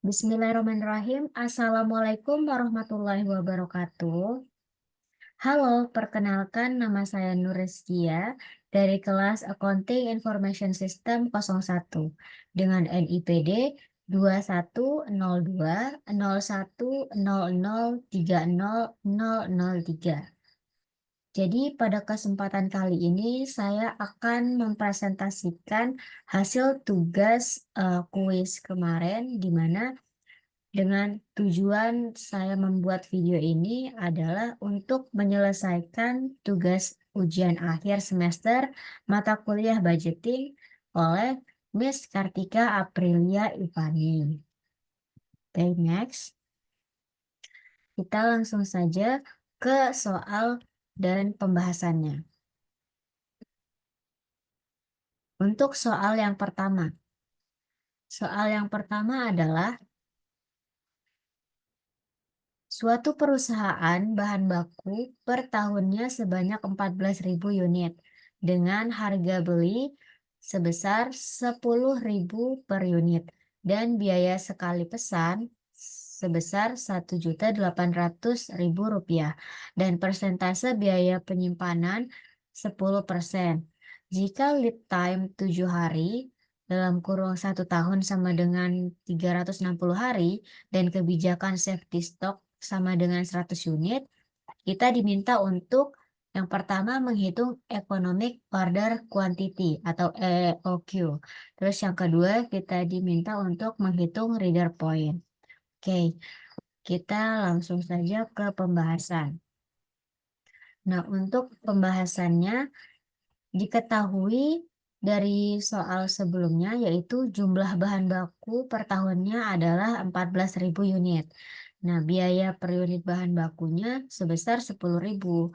Bismillahirrahmanirrahim. Assalamualaikum warahmatullahi wabarakatuh. Halo, perkenalkan nama saya Nurizkia dari kelas Accounting Information System 01 dengan NIPD 21020100300003. Jadi pada kesempatan kali ini saya akan mempresentasikan hasil tugas kuis kemarin di mana dengan tujuan saya membuat video ini adalah untuk menyelesaikan tugas ujian akhir semester mata kuliah budgeting oleh Miss Kartika Aprilia Ivani. Oke, next. Kita langsung saja ke soal dan pembahasannya. Untuk soal yang pertama. Soal yang pertama adalah suatu perusahaan bahan baku per tahunnya sebanyak 14.000 unit dengan harga beli sebesar 10.000 per unit dan biaya sekali pesan sebesar Rp1.800.000 dan persentase biaya penyimpanan 10%. Jika lead time 7 hari dalam kurun 1 tahun sama dengan 360 hari dan kebijakan safety stock sama dengan 100 unit, kita diminta untuk yang pertama menghitung Economic Order Quantity atau EOQ. Terus yang kedua kita diminta untuk menghitung Reader Point. Oke, kita langsung saja ke pembahasan. Nah, untuk pembahasannya diketahui dari soal sebelumnya yaitu jumlah bahan baku per tahunnya adalah 14.000 unit. Nah, biaya per unit bahan bakunya sebesar 10.000.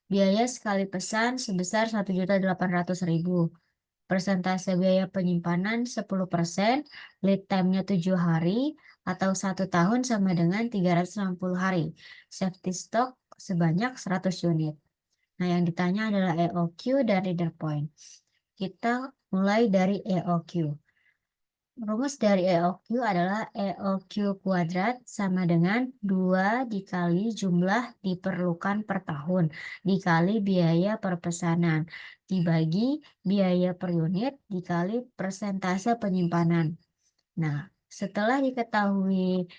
Biaya sekali pesan sebesar 1.800.000. Persentase biaya penyimpanan 10%, lead time-nya 7 hari, atau 1 tahun sama dengan 360 hari. Safety stock sebanyak 100 unit. Nah, yang ditanya adalah EOQ dan Reader Point. Kita mulai dari EOQ. Rumus dari EOQ adalah EOQ kuadrat sama dengan 2 dikali jumlah diperlukan per tahun dikali biaya per pesanan dibagi biaya per unit dikali persentase penyimpanan. Nah, setelah diketahui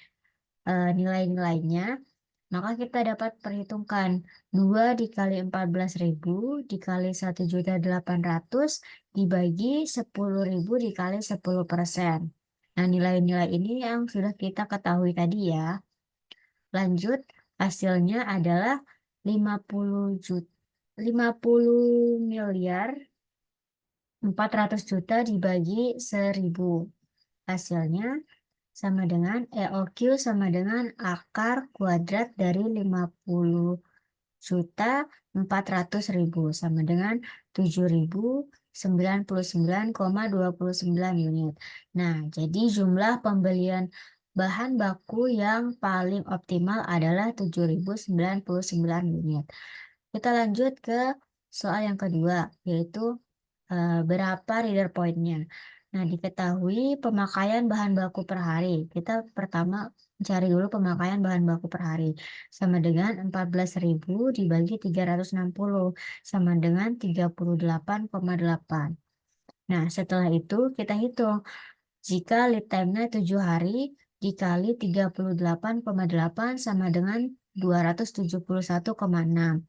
nilai-nilainya, maka kita dapat perhitungkan 2 dikali 14.000 dikali 1.800.000 dibagi 10.000 dikali 10%. Nah, nilai-nilai ini yang sudah kita ketahui tadi ya. Lanjut, hasilnya adalah 50 juta, 50 miliar 400 juta dibagi 1.000. Hasilnya sama dengan EOQ sama dengan akar kuadrat dari 50.400.000 sama dengan 7.099,29 unit. Nah, jadi jumlah pembelian bahan baku yang paling optimal adalah 7.099 unit. Kita lanjut ke soal yang kedua, yaitu berapa reader point-nya. Nah, diketahui pemakaian bahan baku per hari. Kita pertama cari dulu pemakaian bahan baku per hari. Sama dengan 14.000 dibagi 360. Sama dengan 38,8. Nah, setelah itu kita hitung. Jika lead time-nya 7 hari dikali 38,8 sama dengan 271,6.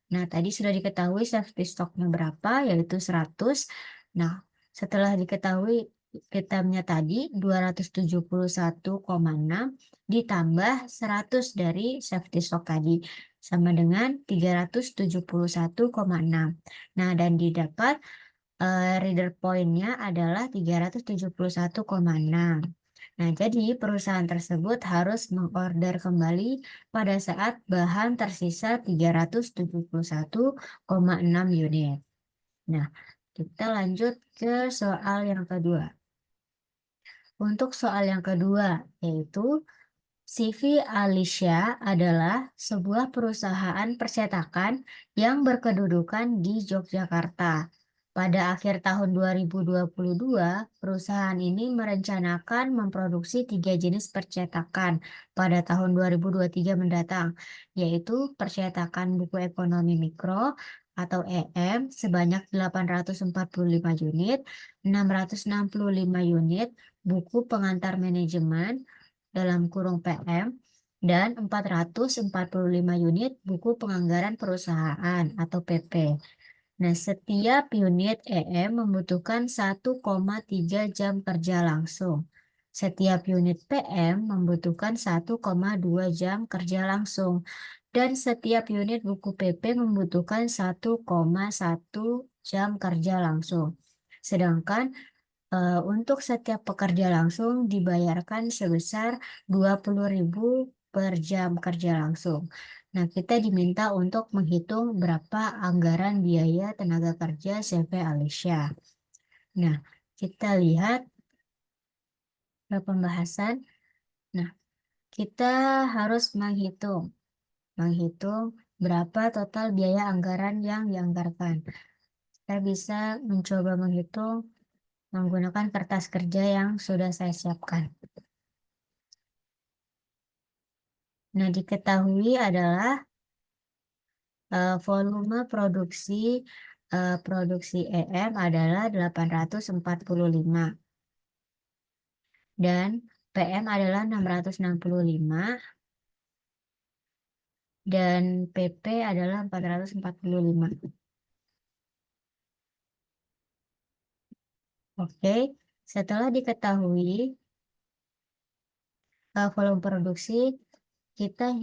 Nah, tadi sudah diketahui safety stock-nya berapa, yaitu 100. Nah, setelah diketahui itemnya tadi 271,6 ditambah 100 dari safety stock tadi sama dengan 371,6. Nah, dan didapat reader point-nya adalah 371,6. Nah, jadi perusahaan tersebut harus mengorder kembali pada saat bahan tersisa 371,6 unit. Nah, kita lanjut ke soal yang kedua. Untuk soal yang kedua, yaitu CV Alicia adalah sebuah perusahaan percetakan yang berkedudukan di Yogyakarta. Pada akhir tahun 2022, perusahaan ini merencanakan memproduksi 3 jenis percetakan pada tahun 2023 mendatang, yaitu percetakan buku ekonomi mikro atau EM sebanyak 845 unit, 665 unit buku pengantar manajemen dalam kurung PM, dan 445 unit buku penganggaran perusahaan atau PP. Nah, setiap unit EM membutuhkan 1,3 jam kerja langsung. Setiap unit PM membutuhkan 1,2 jam kerja langsung. Dan setiap unit buku PP membutuhkan 1,1 jam kerja langsung. Sedangkan untuk setiap pekerja langsung dibayarkan sebesar 20.000 per jam kerja langsung. Nah, kita diminta untuk menghitung berapa anggaran biaya tenaga kerja CV Alicia. Nah, kita lihat ke pembahasan. Nah, kita harus menghitung berapa total biaya anggaran yang dianggarkan. Kita bisa mencoba menghitung menggunakan kertas kerja yang sudah saya siapkan. Nah, diketahui adalah volume produksi EM adalah 845 dan PM adalah 665 dan PP adalah 445. Oke, setelah diketahui volume produksi, kita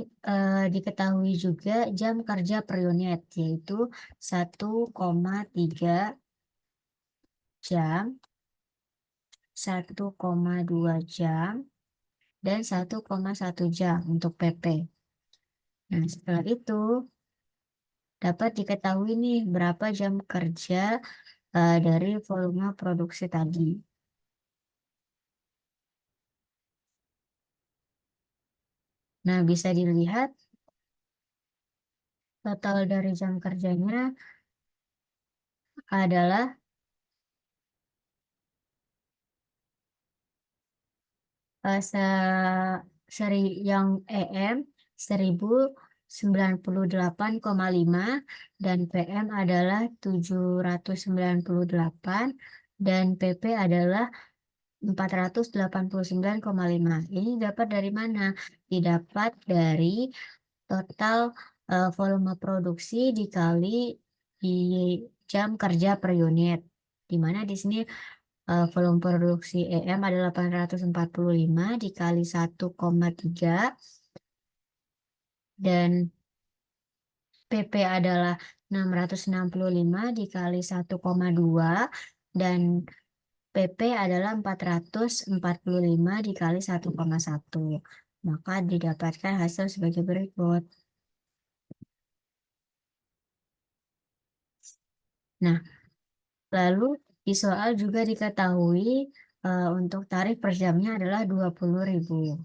diketahui juga jam kerja per unit, yaitu 1,3 jam, 1,2 jam, dan 1,1 jam untuk PP. Nah, setelah itu dapat diketahui nih berapa jam kerja dari volume produksi tadi. Nah, bisa dilihat total dari jam kerjanya adalah seri yang EM 1098,5 dan PM adalah 798 dan PP adalah 489,5. Ini dapat dari mana? Didapat dari total volume produksi dikali di jam kerja per unit. Di mana di sini volume produksi EM adalah 845 dikali 1,3 dan PP adalah 665 dikali 1,2 dan PP adalah 445 dikali 1,1. Maka didapatkan hasil sebagai berikut. Nah, lalu di soal juga diketahui untuk tarif per jamnya adalah 20.000.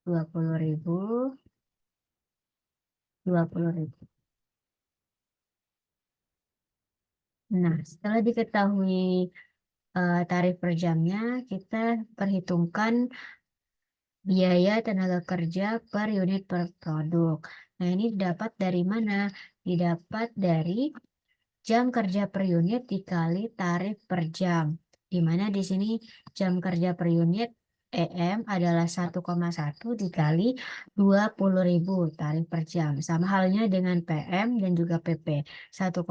20.000, 20.000. Nah, setelah diketahui tarif per jamnya, kita perhitungkan biaya tenaga kerja per unit per produk. Nah, ini didapat dari mana? Didapat dari jam kerja per unit dikali tarif per jam. Di mana di sini jam kerja per unit EM adalah 1,1 dikali 20.000 tarif per jam. Sama halnya dengan PM dan juga PP. 1,2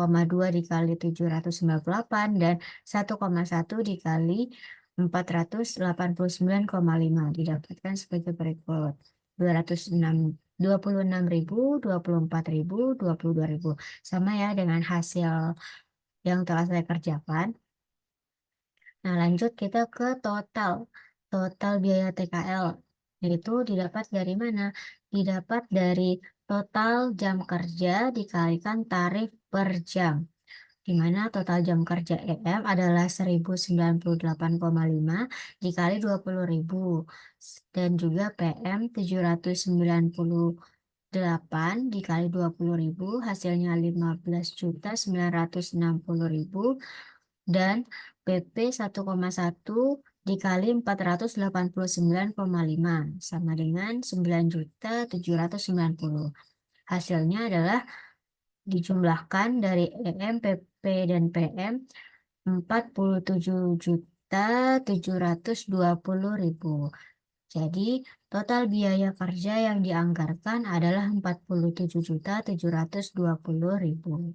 dikali 798 dan 1,1 dikali 489,5 didapatkan sebagai berikut. 26.000, 24.000, 22.000. Sama ya dengan hasil yang telah saya kerjakan. Nah, lanjut kita ke total biaya TKL, yaitu didapat dari mana? Didapat dari total jam kerja dikalikan tarif per jam, di mana total jam kerja EM adalah 1098,5 dikali 20.000 dan juga PM 798,5 8 dikali 20.000 hasilnya 15.960.000 dan PP 1,1 dikali 489,5 sama dengan 9.790. Hasilnya adalah dijumlahkan dari EM, PP, dan PM 47.720.000. Jadi, total biaya kerja yang dianggarkan adalah 47.720.000.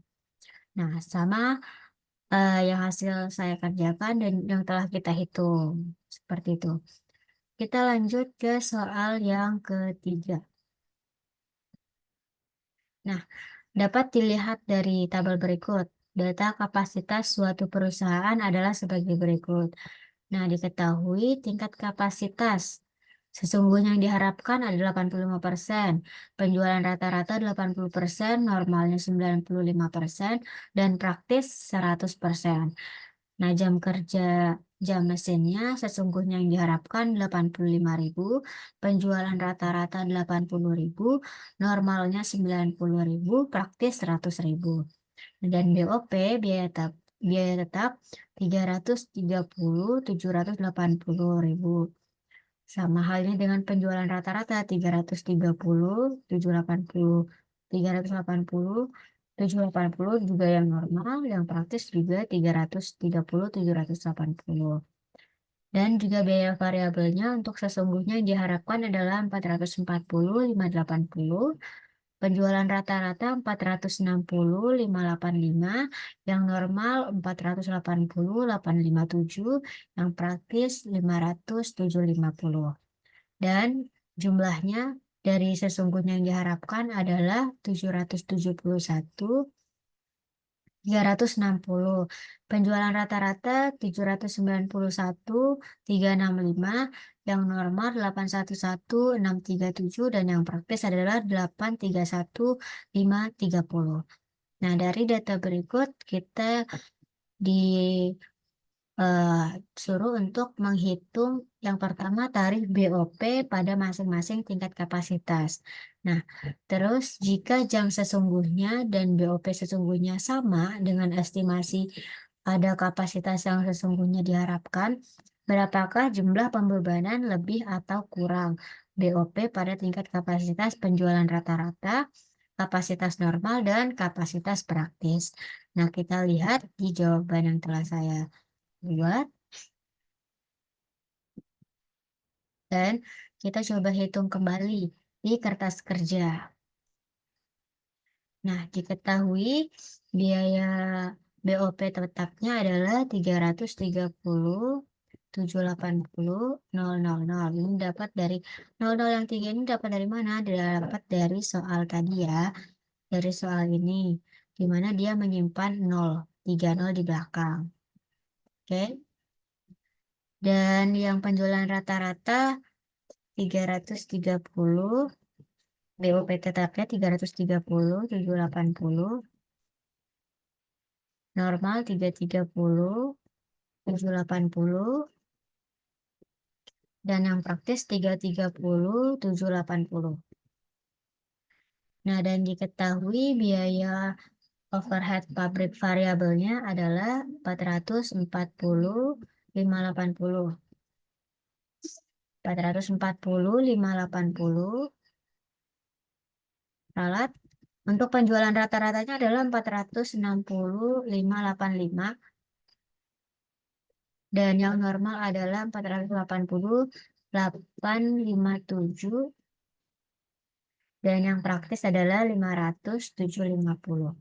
Nah, sama yang hasil saya kerjakan dan yang telah kita hitung. Seperti itu. Kita lanjut ke soal yang ketiga. Nah, dapat dilihat dari tabel berikut. Data kapasitas suatu perusahaan adalah sebagai berikut. Nah, diketahui tingkat kapasitas sesungguhnya yang diharapkan adalah 85%, penjualan rata-rata 80%, normalnya 95%, dan praktis 100%. Nah, jam mesinnya sesungguhnya yang diharapkan 85.000, penjualan rata-rata 80.000, normalnya 90.000, praktis 100.000. Dan BOP biaya tetap 330.780.000. Sama halnya dengan penjualan rata-rata 330, 780, 380, 780 juga yang normal, yang praktis juga 330, 780. Dan juga biaya variabelnya untuk sesungguhnya yang diharapkan adalah 440, 580, penjualan rata-rata 460, 585, yang normal 480, 857, yang praktis 500, 750. Dan jumlahnya dari sesungguhnya yang diharapkan adalah 771, 360. Penjualan rata-rata 791, 365, yang normal 811, 637, dan yang praktis adalah 831, 530. Nah, dari data berikut kita suruh untuk menghitung yang pertama tarif BOP pada masing-masing tingkat kapasitas. Nah, terus jika jam sesungguhnya dan BOP sesungguhnya sama dengan estimasi pada kapasitas yang sesungguhnya diharapkan, berapakah jumlah pembebanan lebih atau kurang BOP pada tingkat kapasitas penjualan rata-rata, kapasitas normal, dan kapasitas praktis. Nah, kita lihat di jawaban yang telah saya buat. Dan kita coba hitung kembali di kertas kerja. Nah, diketahui biaya BOP tetapnya adalah 330.780.000. Ini dapat dari 00 yang 3 ini dapat dari mana? Dapat dari soal tadi ya. Dari soal ini. Di mana dia menyimpan 0, 30 di belakang. Oke. Dan yang penjualan rata-rata 330, BOP tetapnya 330, 780, normal 330, 780, dan yang praktis 330, 780. Nah, dan diketahui biaya overhead pabrik variabelnya adalah 440, 580. 440, 580. Ralat. Untuk penjualan rata-ratanya adalah 460.585 dan yang normal adalah 480.857 dan yang praktis adalah 500.750.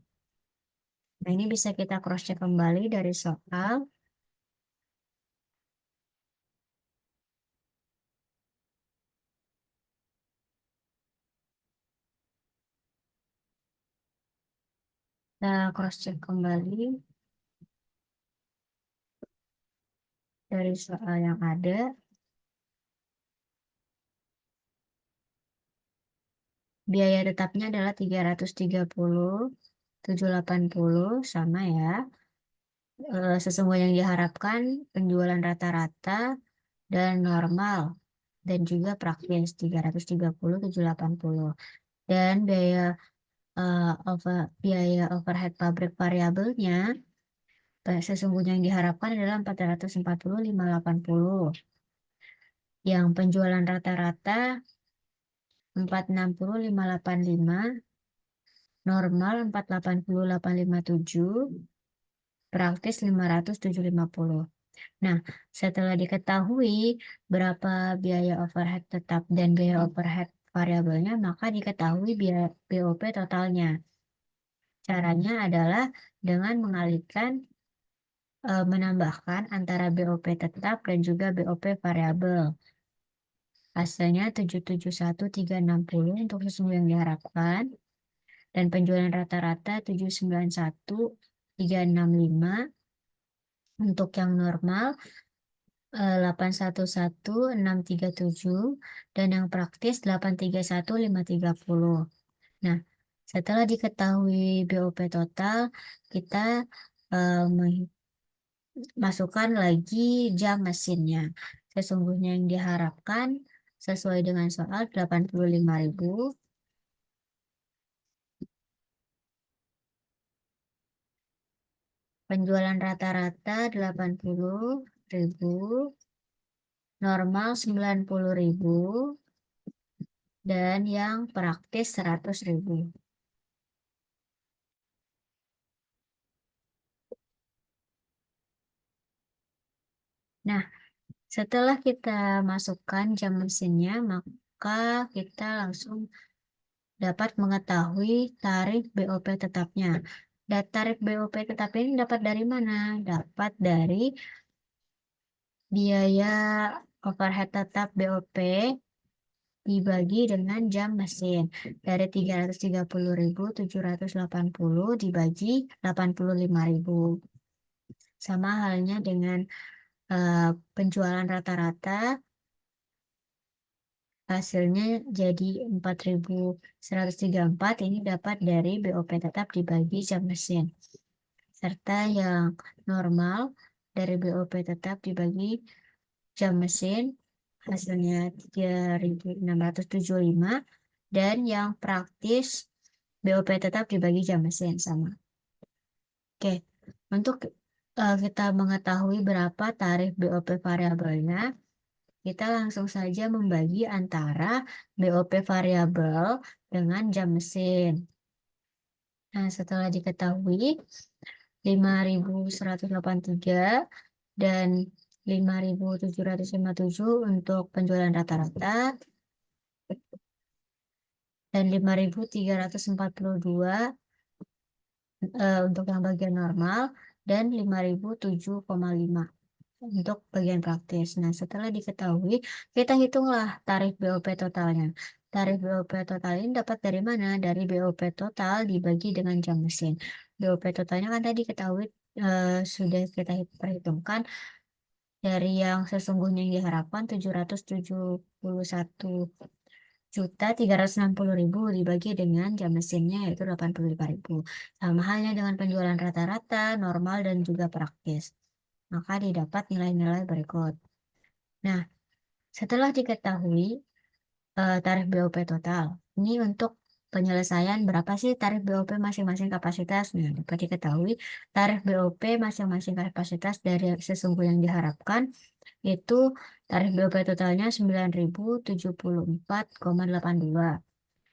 Nah, ini bisa kita cross check kembali dari soal. Kita cross check kembali dari soal yang ada. Biaya tetapnya adalah 330, 780 sama ya. Sesungguhnya yang diharapkan penjualan rata-rata dan normal dan juga praktis 330, 780. dan biaya overhead pabrik variabelnya sesungguhnya yang diharapkan adalah 440,580. Yang penjualan rata-rata 460,585, normal 480,857, praktis 500,750. Nah, setelah diketahui berapa biaya overhead tetap dan biaya overhead variabelnya, maka diketahui biaya BOP totalnya. Caranya adalah dengan menambahkan antara BOP tetap dan juga BOP variabel. Hasilnya 771,360 untuk sesungguhnya yang diharapkan. Dan penjualan rata-rata 791,365. Untuk yang normal 811,637 dan yang praktis 831,530. Nah, setelah diketahui BOP total, kita masukkan lagi jam mesinnya. Sesungguhnya yang diharapkan sesuai dengan soal 85.000. Penjualan rata-rata 80.000, normal 90.000, dan yang praktis 100.000. Nah, setelah kita masukkan jam mesinnya, maka kita langsung dapat mengetahui tarif BOP tetapnya. Dan tarif BOP tetap ini dapat dari mana? Dapat dari biaya overhead tetap BOP dibagi dengan jam mesin. Dari 330.780 dibagi 85.000. Sama halnya dengan penjualan rata-rata, hasilnya jadi 4.134. Ini dapat dari BOP tetap dibagi jam mesin. Serta yang normal dari BOP tetap dibagi jam mesin, hasilnya 3.675. Dan yang praktis BOP tetap dibagi jam mesin sama. Oke, untuk kita mengetahui berapa tarif BOP variabelnya, kita langsung saja membagi antara BOP variabel dengan jam mesin. Nah, setelah diketahui 5.183 dan 5.757 untuk penjualan rata-rata dan 5.342 untuk yang bagian normal dan 5.007,5 untuk bagian praktis. Nah, setelah diketahui, kita hitunglah tarif BOP totalnya. Tarif BOP total ini dapat dari mana? Dari BOP total dibagi dengan jam mesin. BOP totalnya kan tadi ketahui sudah kita perhitungkan dari yang sesungguhnya yang diharapkan 771.360.000 dibagi dengan jam mesinnya yaitu 85.000. Sama halnya dengan penjualan rata-rata, normal, dan juga praktis. Maka didapat nilai-nilai berikut. Nah, setelah diketahui tarif BOP total, ini untuk penyelesaian berapa sih tarif BOP masing-masing kapasitas? Nah, dapat diketahui tarif BOP masing-masing kapasitas dari sesungguhnya yang diharapkan itu tarif BOP totalnya 9.074,82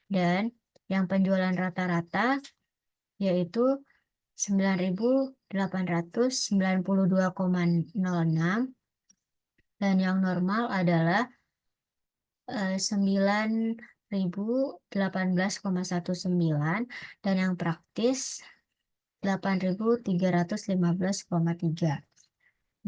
dan yang penjualan rata-rata yaitu 9.892,06 dan yang normal adalah 9.018,19 dan yang praktis 8.315,3.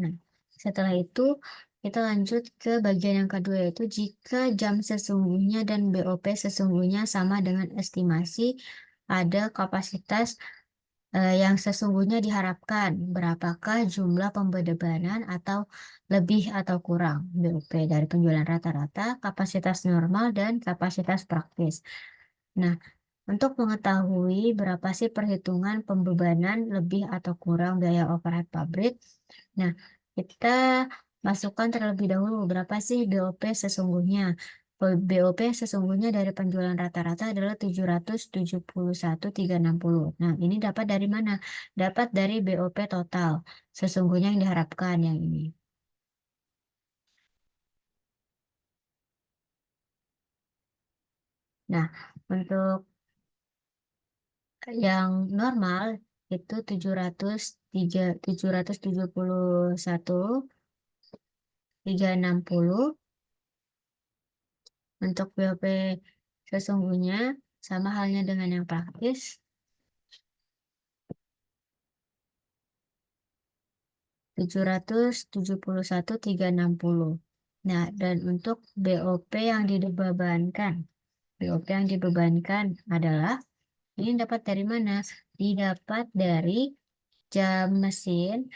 Nah, setelah itu kita lanjut ke bagian yang kedua yaitu jika jam sesungguhnya dan BOP sesungguhnya sama dengan estimasi ada kapasitas yang sesungguhnya diharapkan, berapakah jumlah pembebanan atau lebih atau kurang BOP dari penjualan rata-rata, kapasitas normal, dan kapasitas praktis. Nah, untuk mengetahui berapa sih perhitungan pembebanan lebih atau kurang biaya overhead pabrik, nah kita masukkan terlebih dahulu berapa sih BOP sesungguhnya. BOP sesungguhnya dari penjualan rata-rata adalah 771.360. Nah, ini dapat dari mana? Dapat dari BOP total. Sesungguhnya yang diharapkan yang ini. Nah, untuk yang normal itu 771.360. Untuk BOP sesungguhnya sama halnya dengan yang praktis. 771.360. Nah, dan untuk BOP yang dibebankan adalah ini dapat dari mana? Didapat dari jam mesin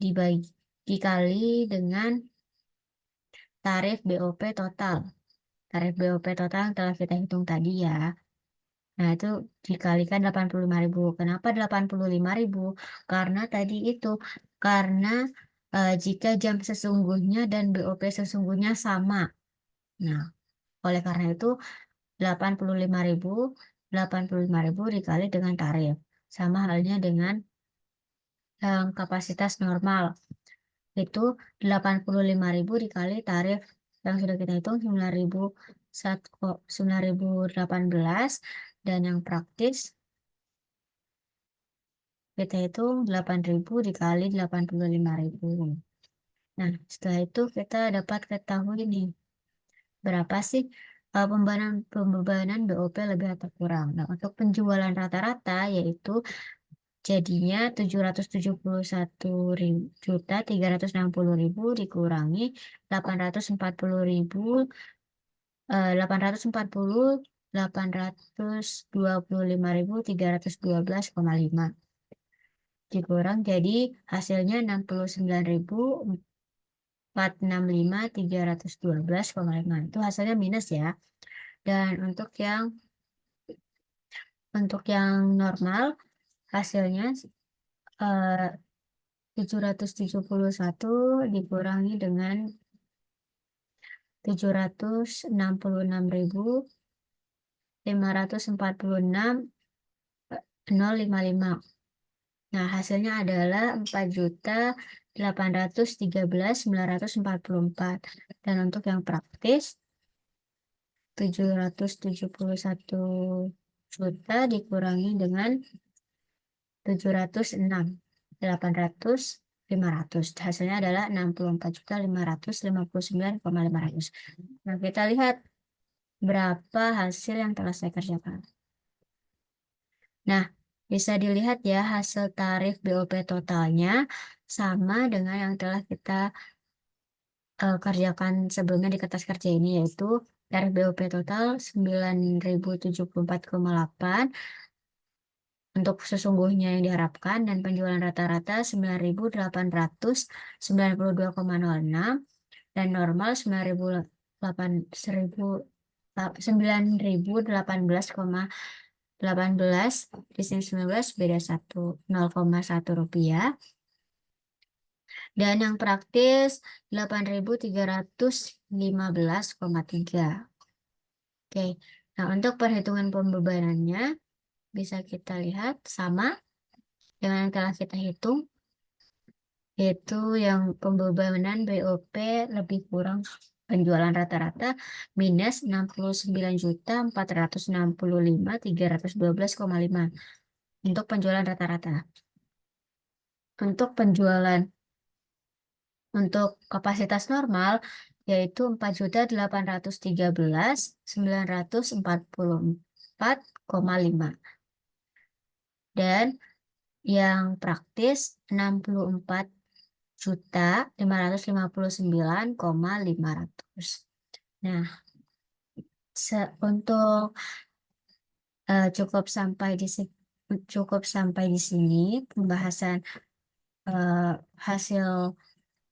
dikali dengan tarif BOP total. Tarif BOP total yang telah kita hitung tadi ya. Nah, itu dikalikan 85.000. Kenapa 85.000? Karena jika jam sesungguhnya dan BOP sesungguhnya sama. Nah, oleh karena itu 85.000 dikali dengan tarif. Sama halnya dengan yang kapasitas normal. Itu 85.000 dikali tarif yang sudah kita hitung 9.018, dan yang praktis kita hitung 8.000 dikali 85.000. Nah, setelah itu kita dapat ketahui nih berapa sih pembebanan BOP lebih atau kurang. Nah, untuk penjualan rata-rata yaitu jadinya 771.360.000 dikurangi 840.000, 825.312,5 dikurang jadi hasilnya 69.465.312,5. Itu hasilnya minus ya. Dan untuk yang normal hasilnya 771 dikurangi dengan 766.546,055. Nah, hasilnya adalah 4.813.944. Dan untuk yang praktis 771 juta dikurangi dengan 706.800. Hasilnya adalah 64.559,500. Nah, kita lihat berapa hasil yang telah saya kerjakan. Nah, bisa dilihat ya hasil tarif BOP totalnya sama dengan yang telah kita kerjakan sebelumnya di kertas kerja ini, yaitu tarif BOP total 9.074,8 untuk sesungguhnya yang diharapkan, dan penjualan rata-rata 9.892,06, dan normal 9.018,18. Di sini 19 beda 0,1 rupiah. Dan yang praktis 8.315,3. Oke, nah untuk perhitungan pembebanannya bisa kita lihat sama dengan yang telah kita hitung, yaitu yang pembebanan BOP lebih kurang penjualan rata-rata minus 69.465.312,5 untuk penjualan rata-rata. Untuk kapasitas normal yaitu 4.813.944,5, dan yang praktis 64.559,500. Nah, untuk cukup sampai di sini pembahasan hasil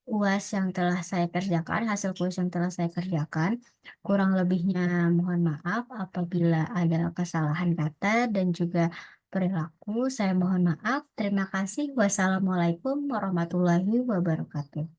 UAS yang telah saya kerjakan, hasil kuis yang telah saya kerjakan. Kurang lebihnya mohon maaf apabila ada kesalahan kata dan juga perilaku. Saya mohon maaf. Terima kasih. Wassalamualaikum warahmatullahi wabarakatuh.